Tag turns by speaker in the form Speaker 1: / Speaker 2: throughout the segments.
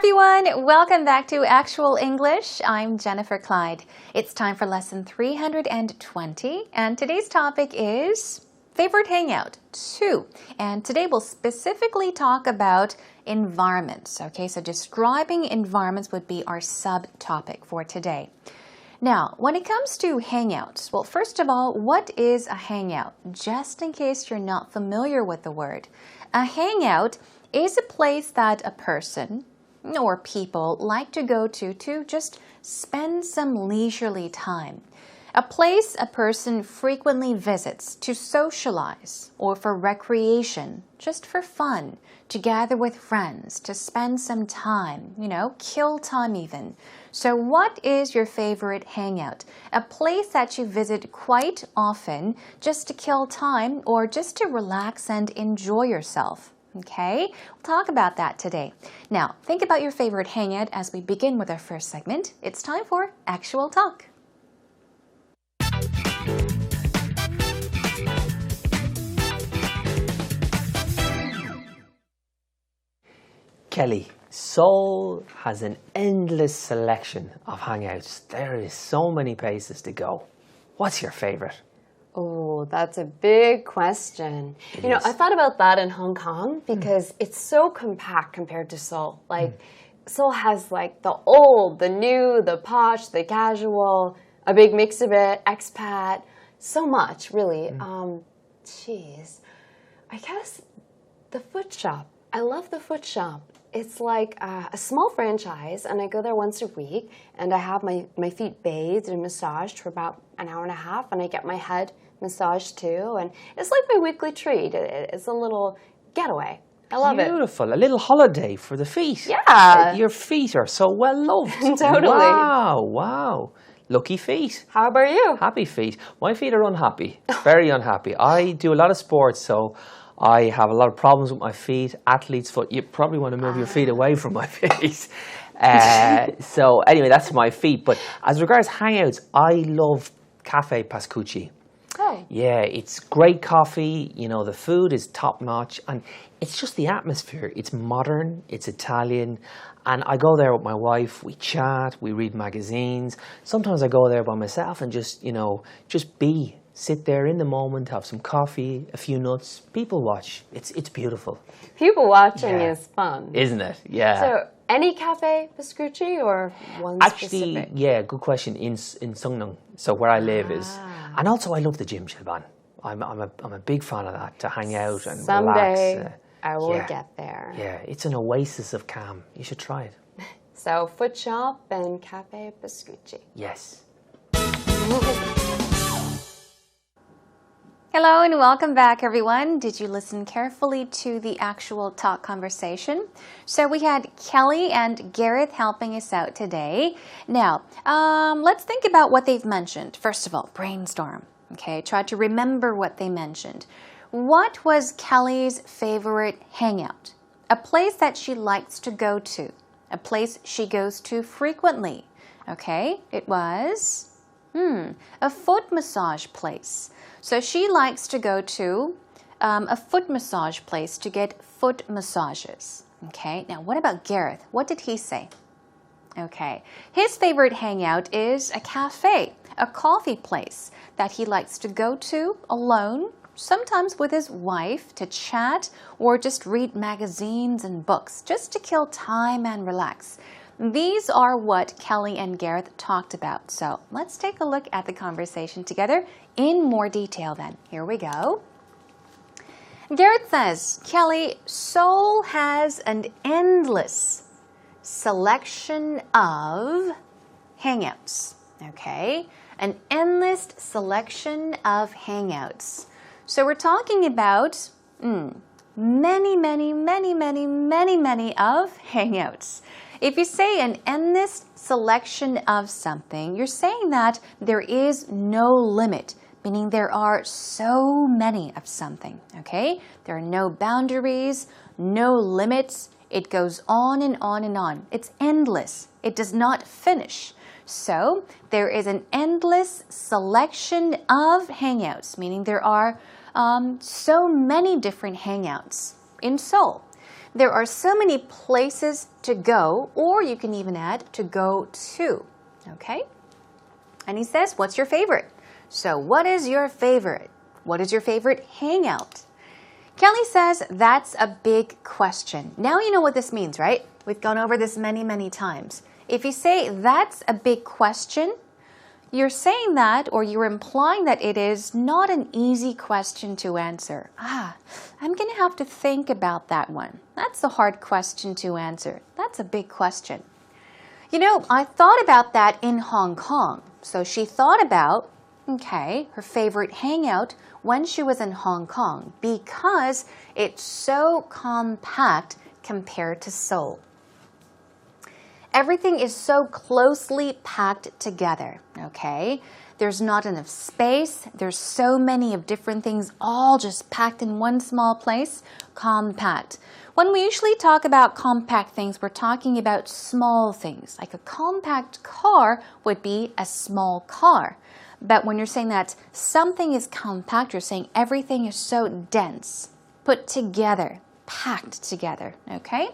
Speaker 1: everyone, welcome back to Actual English. I'm Jennifer Clyde. It's time for lesson 320, and today's topic is favorite hangout 2. And today we'll specifically talk about environments. Okay, so describing environments would be our subtopic for today. Now, when it comes to hangouts, well, first of all, what is a hangout? Just in case you're not familiar with the word. A hangout is a place that a person or people like to go to just spend some leisurely time. A place a person frequently visits to socialize or for recreation, just for fun, to gather with friends, to spend some time, kill time even. So what is your favorite hangout? A place that you visit quite often just to kill time or just to relax and enjoy yourself. Okay, we'll talk about that today. Now, think about your favorite hangout as we begin with our first segment. It's time for Actual Talk.
Speaker 2: Kelly, Seoul has an endless selection of hangouts. There is so many places to go. What's your favorite?
Speaker 3: Oh, that's a big question. I thought about that in Hong Kong because it's so compact compared to Seoul. Seoul has the old, the new, the posh, the casual, a big mix of it, expat, so much, really. I guess the food shop. I love the food shop. It's like a small franchise, and I go there once a week, and I have my feet bathed and massaged for about an hour and a half, and I get my head massaged too, and it's like my weekly treat. It's a little getaway. I love it.
Speaker 2: Beautiful. A little holiday for the feet.
Speaker 3: Yeah.
Speaker 2: Your feet are so well loved.
Speaker 3: Totally.
Speaker 2: Wow. Lucky feet.
Speaker 3: How about you?
Speaker 2: Happy feet. My feet are unhappy. Very unhappy. I do a lot of sports, so I have a lot of problems with my feet. Athlete's foot. You probably want to move your feet away from my feet. So anyway, that's my feet. But as regards hangouts, I love Cafe Pascucci.
Speaker 3: Oh.
Speaker 2: Yeah, it's great coffee. The food is top notch, and it's just the atmosphere. It's modern. It's Italian. And I go there with my wife. We chat. We read magazines. Sometimes I go there by myself and just be. Sit there in the moment, have some coffee, a few nuts, people watch. It's beautiful.
Speaker 3: People watching is fun.
Speaker 2: Isn't it? Yeah.
Speaker 3: So, any Cafe Pascucci or one specific?
Speaker 2: Yeah, good question. In Sungnam, so where I live is. And also I love the gym, Shilban. I'm a big fan of that, to hang out and
Speaker 3: Someday
Speaker 2: relax.
Speaker 3: I will get there.
Speaker 2: Yeah, it's an oasis of calm. You should try it.
Speaker 3: So, food shop and Cafe Pascucci.
Speaker 2: Yes.
Speaker 1: Hello and welcome back, everyone. Did you listen carefully to the actual talk conversation? So we had Kelly and Gareth helping us out today. Now, let's think about what they've mentioned. First of all, brainstorm. Okay, try to remember what they mentioned. What was Kelly's favorite hangout? A place that she likes to go to. A place she goes to frequently. Okay, it was a foot massage place. So she likes to go to a foot massage place to get foot massages. Okay, now what about Gareth? What did he say? Okay, his favorite hangout is a cafe, a coffee place that he likes to go to alone, sometimes with his wife to chat or just read magazines and books, just to kill time and relax. These are what Kelly and Gareth talked about. So let's take a look at the conversation together in more detail then. Here we go. Gareth says, Kelly, Seoul has an endless selection of hangouts. Okay, an endless selection of hangouts. So we're talking about many of hangouts. If you say an endless selection of something, you're saying that there is no limit, meaning there are so many of something, okay? There are no boundaries, no limits. It goes on and on and on. It's endless. It does not finish. So there is an endless selection of hangouts, meaning there are so many different hangouts in Seoul. There are so many places to go, or you can even add to go to. Okay? And he says, what's your favorite? So what is your favorite? What is your favorite hangout? Kelly says, that's a big question. Now you know what this means, right? We've gone over this many, many times. If you say that's a big question, you're saying that, or you're implying that it is not an easy question to answer. I'm going to have to think about that one. That's a hard question to answer. That's a big question. You know, I thought about that in Hong Kong. So she thought about, okay, her favorite hangout when she was in Hong Kong because it's so compact compared to Seoul. Everything is so closely packed together, okay? There's not enough space. There's so many of different things all just packed in one small place. Compact. When we usually talk about compact things, we're talking about small things. Like a compact car would be a small car. But when you're saying that something is compact, you're saying everything is so dense, put together, packed together, okay?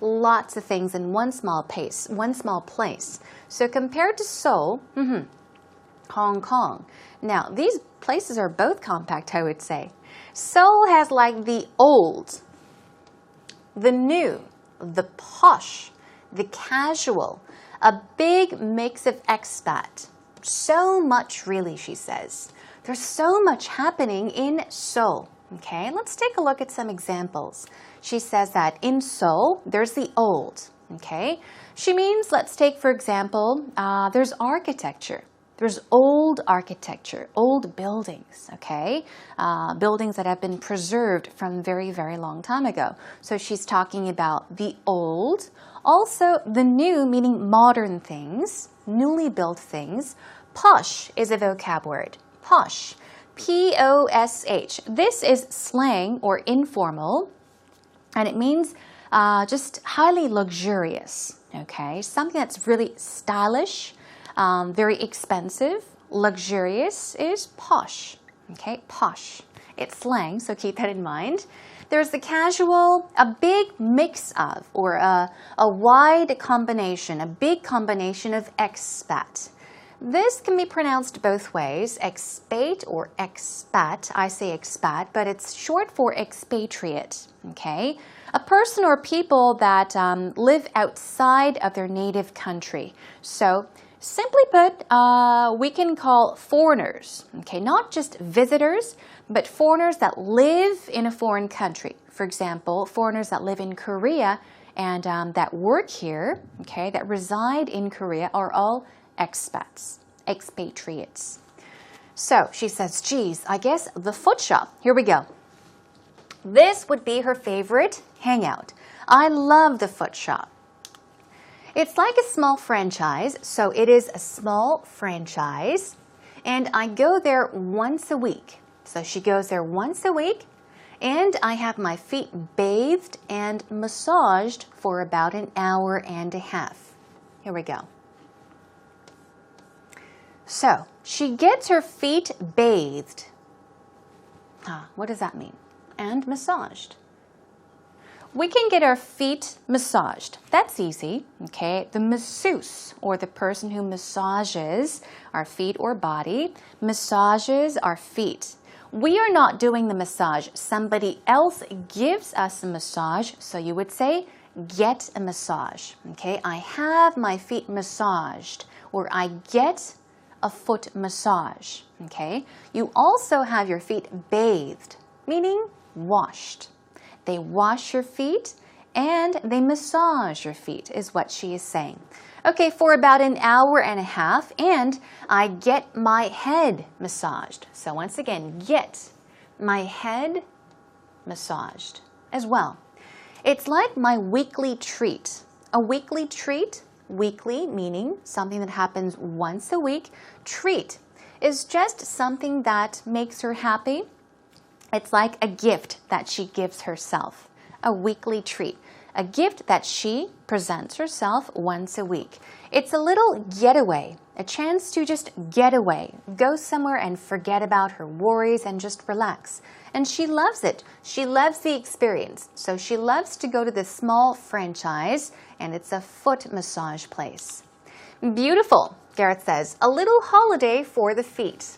Speaker 1: Lots of things in one small place. So compared to Seoul, Hong Kong. Now, these places are both compact, I would say. Seoul has like the old, the new, the posh, the casual, a big mix of expat. So much really, she says. There's so much happening in Seoul. Okay, let's take a look at some examples. She says that in Seoul, there's the old. Okay, she means, let's take for example, there's architecture. There's old architecture, old buildings, okay? Buildings that have been preserved from very, very long time ago. So she's talking about the old. Also, the new, meaning modern things, newly built things. Posh is a vocab word. Posh. P-O-S-H. This is slang or informal, and it means just highly luxurious, okay? Something that's really stylish, very expensive. Luxurious is posh, okay? Posh. It's slang, so keep that in mind. There's the casual, a big mix of, or a wide combination, a big combination of expat. This can be pronounced both ways, expate or expat. I say expat, but it's short for expatriate, okay? A person or people that live outside of their native country. So, simply put, we can call foreigners, okay? Not just visitors, but foreigners that live in a foreign country. For example, foreigners that live in Korea and that work here, okay, that reside in Korea are all expats, expatriates. So she says, geez, I guess the foot shop. Here we go. This would be her favorite hangout. I love the foot shop. It's like a small franchise, so it is a small franchise, and I go there once a week. So she goes there once a week, and I have my feet bathed and massaged for about an hour and a half. Here we go. So, she gets her feet bathed. What does that mean? And massaged. We can get our feet massaged. That's easy, okay? The masseuse, or the person who massages our feet or body, massages our feet. We are not doing the massage. Somebody else gives us a massage, so you would say, get a massage, okay? I have my feet massaged, or I get a foot massage, okay? You also have your feet bathed, meaning washed. They wash your feet and they massage your feet is what she is saying. Okay, for about an hour and a half, and I get my head massaged. So once again, get my head massaged as well. It's like my weekly treat. A weekly treat, weekly meaning something that happens once a week. Treat is just something that makes her happy. It's like a gift that she gives herself. A weekly treat. a gift that she presents herself once a week. It's a little getaway, a chance to just get away, go somewhere and forget about her worries and just relax. And she loves it. She loves the experience. So she loves to go to this small franchise, and it's a foot massage place. Beautiful, Gareth says. A little holiday for the feet.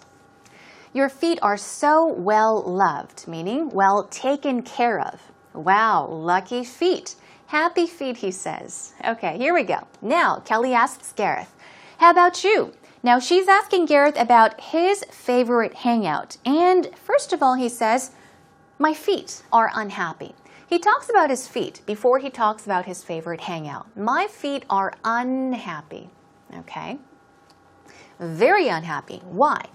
Speaker 1: Your feet are so well loved, meaning well taken care of. Wow, lucky feet. Happy feet, he says. Okay, here we go. Now, Kelly asks Gareth, how about you? Now, she's asking Gareth about his favorite hangout. And first of all, he says, my feet are unhappy. He talks about his feet before he talks about his favorite hangout. My feet are unhappy. Okay? Very unhappy. Why?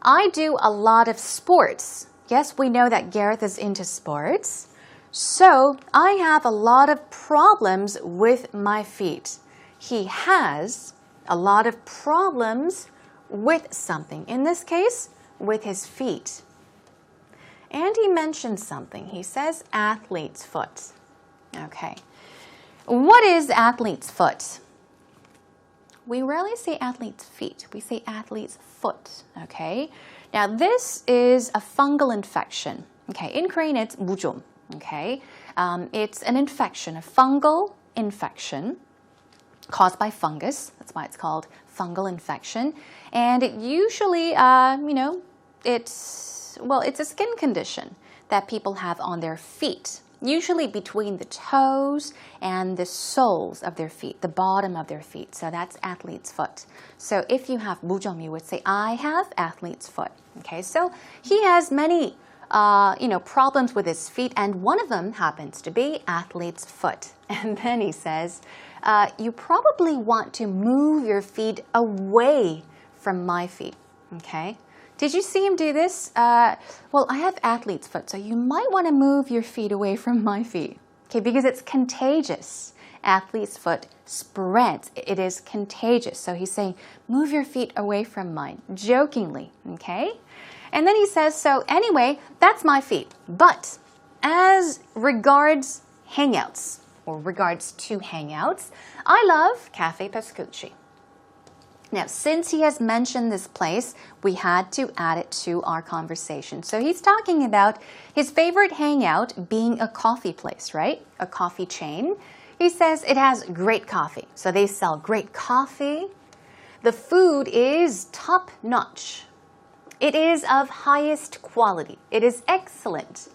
Speaker 1: I do a lot of sports. Yes, we know that Gareth is into sports. So I have a lot of problems with my feet. He has a lot of problems with something. In this case, with his feet. And he mentions something. He says athlete's foot. Okay. What is athlete's foot? We rarely say athlete's feet. We say athlete's foot. Okay. Now this is a fungal infection. Okay. In Korean, it's 무좀. Okay, it's an infection, a fungal infection caused by fungus. That's why it's called fungal infection. And it usually, it's a skin condition that people have on their feet, usually between the toes and the soles of their feet, the bottom of their feet. So that's athlete's foot. So if you have 무좀, you would say, I have athlete's foot. Okay, so he has many problems with his feet, and one of them happens to be athlete's foot. And then he says, you probably want to move your feet away from my feet. Okay? Did you see him do this? Well, I have athlete's foot, so you might want to move your feet away from my feet. Okay, because it's contagious. Athlete's foot spreads. It is contagious. So he's saying, move your feet away from mine, jokingly. Okay? And then he says, so anyway, that's my feet. But as regards hangouts, or regards to hangouts, I love Cafe Pascucci. Now, since he has mentioned this place, we had to add it to our conversation. So he's talking about his favorite hangout being a coffee place, right? A coffee chain. He says it has great coffee. So they sell great coffee. The food is top-notch. It is of highest quality. It is excellent.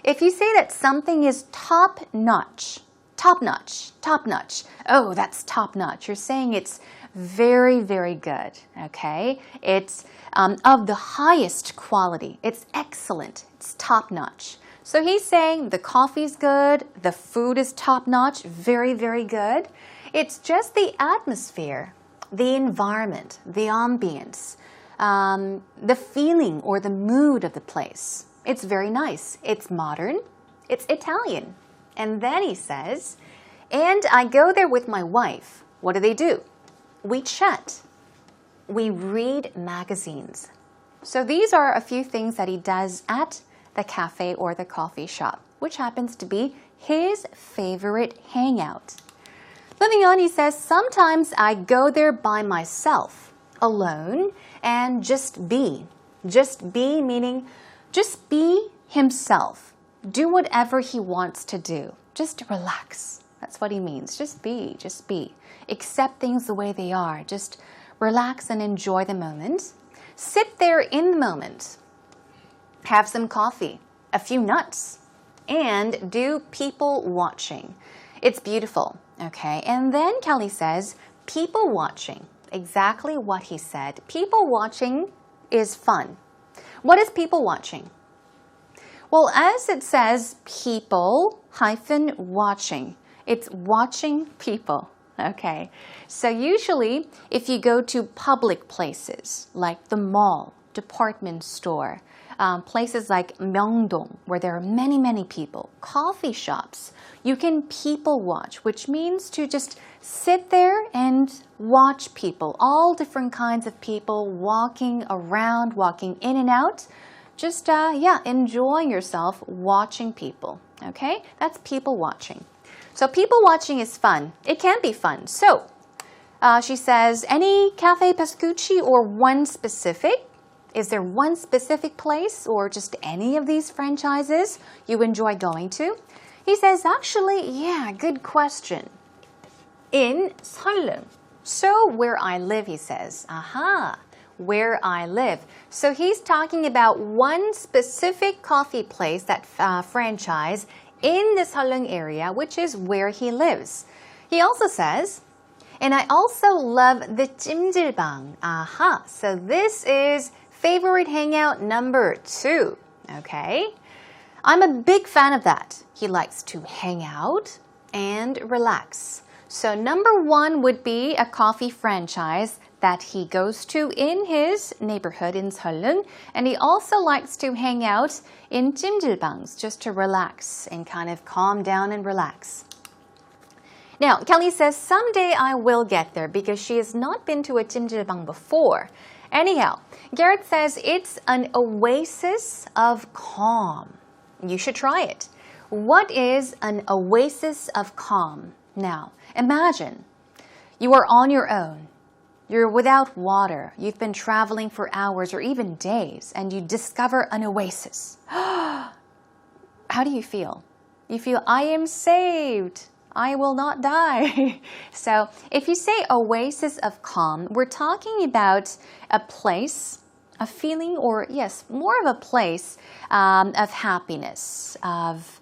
Speaker 1: If you say that something is top-notch, top-notch, top-notch, oh, that's top-notch, you're saying it's very, very good, okay? It's of the highest quality. It's excellent. It's top-notch. So he's saying the coffee's good, the food is top-notch, very, very good. It's just the atmosphere, the environment, the ambience, the feeling or the mood of the place. It's very nice. It's modern. It's Italian. And then he says, and I go there with my wife. What do? We chat. We read magazines. So these are a few things that he does at the cafe or the coffee shop, which happens to be his favorite hangout. Moving on, he says, sometimes I go there by myself, alone, and just be. Just be meaning just be himself. Do whatever he wants to do. Just relax. That's what he means. Just be. Just be. Accept things the way they are. Just relax and enjoy the moment. Sit there in the moment. Have some coffee, a few nuts, and do people watching. It's beautiful, okay? And then Kelly says, people watching. Exactly what he said. People watching is fun. What is people watching? Well, as it says, people hyphen watching. It's watching people, okay? So usually, if you go to public places, like the mall, department store, places like Myeongdong, where there are many, many people, coffee shops, you can people watch, which means to just sit there and watch people, all different kinds of people walking around, walking in and out, just, enjoying yourself watching people, okay? That's people watching. So people watching is fun. It can be fun. So she says, any Cafe Pascucci or one specific? Is there one specific place or just any of these franchises you enjoy going to? He says, actually, yeah, good question. In Seollung. So where I live, he says. Aha, where I live. So he's talking about one specific coffee place, that franchise, in the Seollung area, which is where he lives. He also says, and I also love the 찜질방. Aha, so this is favorite hangout number 2. Okay, I'm a big fan of that. He likes to hang out and relax. So number 1 would be a coffee franchise that he goes to in his neighborhood in Seollung, and he also likes to hang out in 찜질방s just to relax and kind of calm down and relax. Now, Kelly says, someday I will get there because she has not been to a 찜질방 before. Anyhow, Garrett says it's an oasis of calm. You should try it. What is an oasis of calm? Now, imagine you are on your own. You're without water. You've been traveling for hours or even days, and you discover an oasis. How do you feel? You feel, I am saved. I will not die. So if you say oasis of calm, we're talking about a place, a feeling, or yes, more of a place of happiness, of,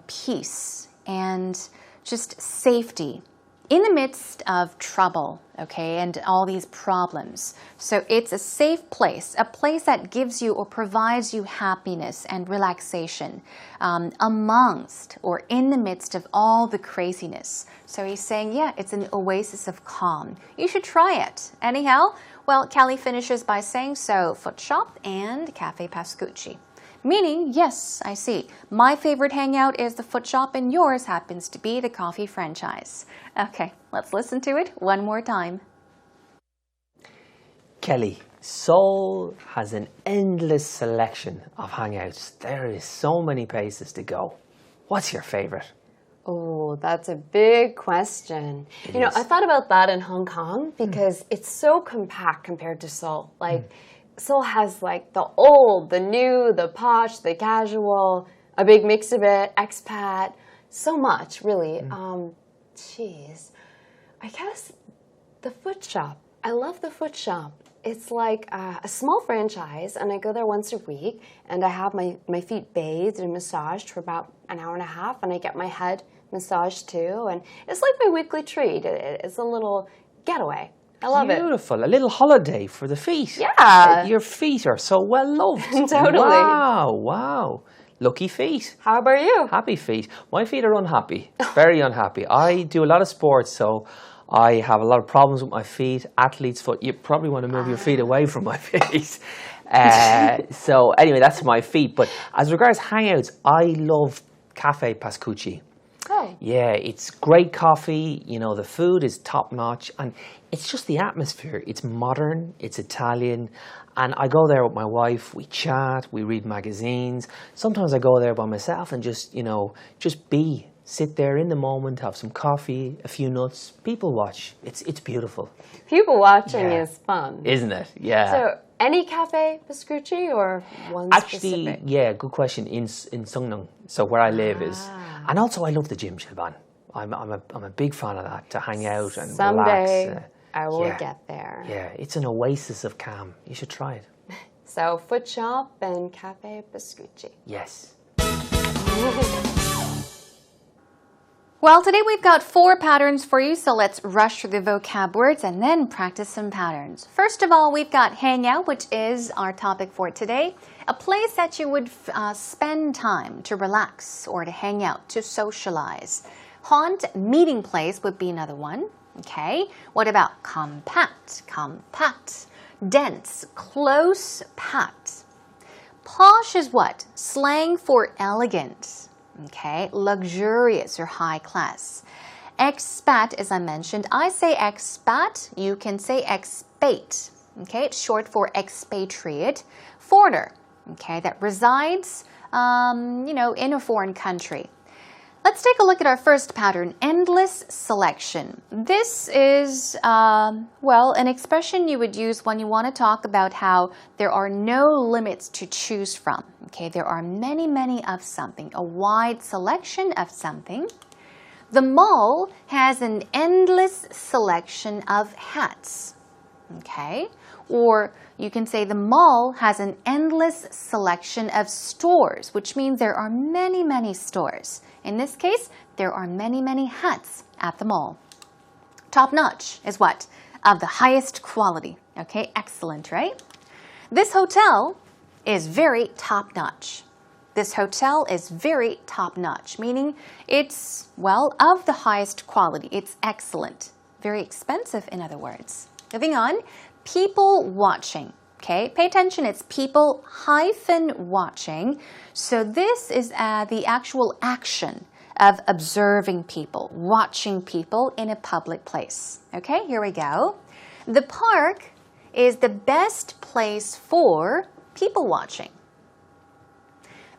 Speaker 1: peace and just safety in the midst of trouble, okay, and all these problems. So it's a safe place, a place that gives you or provides you happiness and relaxation amongst or in the midst of all the craziness. So he's saying, yeah, it's an oasis of calm. You should try it. Anyhow, well, Callie finishes by saying, so foot shop and Cafe Pascucci. Meaning, yes, I see. My favorite hangout is the foot shop and yours happens to be the coffee franchise. Okay, let's listen to it one more time.
Speaker 2: Kelly, Seoul has an endless selection of hangouts. There is so many places to go. What's your favorite?
Speaker 3: Oh, that's a big question. I thought about that in Hong Kong because it's so compact compared to Seoul. Seoul has the old, the new, the posh, the casual, a big mix of it, expat, so much, really. I guess the foot shop. I love the foot shop. It's like a small franchise, and I go there once a week, and I have my feet bathed and massaged for about an hour and a half, and I get my head massaged too, and it's like my weekly treat. It's a little getaway. I love it.
Speaker 2: Beautiful. A little holiday for the feet.
Speaker 3: Yeah.
Speaker 2: Your feet are so well loved.
Speaker 3: Totally.
Speaker 2: Wow. Lucky feet.
Speaker 3: How about you?
Speaker 2: Happy feet. My feet are unhappy. Very unhappy. I do a lot of sports, so I have a lot of problems with my feet. Athlete's foot. You probably want to move your feet away from my feet. So anyway, that's my feet. But as regards hangouts, I love Cafe Pascucci.
Speaker 3: Oh.
Speaker 2: Yeah, it's great coffee, the food is top notch, and it's just the atmosphere. It's modern, it's Italian, and I go there with my wife, we chat, we read magazines. Sometimes I go there by myself and just sit there in the moment, have some coffee, a few nuts, people watch. It's beautiful.
Speaker 3: People watching is fun.
Speaker 2: Isn't it? Yeah.
Speaker 3: So, any Cafe Pascucci or one
Speaker 2: Actually,
Speaker 3: specific?
Speaker 2: yeah, good question. In Seongnam, so where I live is, and also I love the 찜질방. I'm a big fan of that, to hang out and
Speaker 3: Someday
Speaker 2: relax.
Speaker 3: I will get there.
Speaker 2: Yeah, it's an oasis of calm. You should try it.
Speaker 3: So foot shop and Cafe Pascucci.
Speaker 2: Yes.
Speaker 1: Well, today we've got 4 patterns for you, so let's rush through the vocab words and then practice some patterns. First of all, we've got hangout, which is our topic for today. A place that you would spend time to relax or to hang out, to socialize. Haunt, meeting place would be another one. Okay. What about compact? Compact. Dense, close, packed. Posh is what? Slang for elegant. Okay, luxurious or high class. Expat, as I mentioned, I say expat, you can say expate. Okay, it's short for expatriate. Foreigner, okay, that resides, in a foreign country. Let's take a look at our first pattern, endless selection. This is, well, an expression you would use when you want to talk about how there are no limits to choose from. Okay, there are many, many of something, a wide selection of something. The mall has an endless selection of hats. Okay, or you can say the mall has an endless selection of stores, which means there are many, many stores. In this case, there are many, many hats at the mall. Top notch is what? Of the highest quality. Okay, excellent, right? This hotel is very top notch. This hotel is very top notch, meaning it's, well, of the highest quality. It's excellent. Very expensive, in other words. Moving on, people watching. Okay, pay attention, it's people hyphen watching. So this is the actual action of observing people, watching people in a public place. Okay, here we go. The park is the best place for people watching.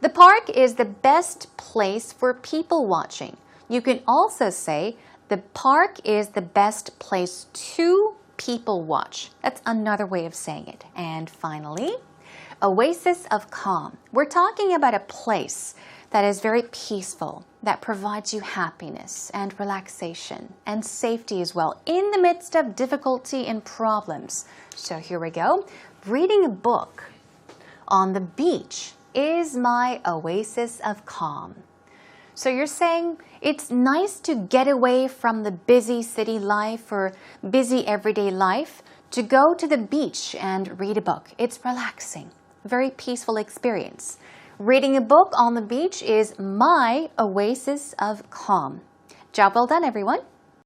Speaker 1: The park is the best place for people watching. You can also say the park is the best place to people watch. That's another way of saying it. And finally, oasis of calm. We're talking about a place that is very peaceful, that provides you happiness and relaxation and safety as well in the midst of difficulty and problems. So here we go. Reading a book on the beach is my oasis of calm. So you're saying it's nice to get away from the busy city life or busy everyday life to go to the beach and read a book. It's relaxing, very peaceful experience. Reading a book on the beach is my oasis of calm. Job well done, everyone.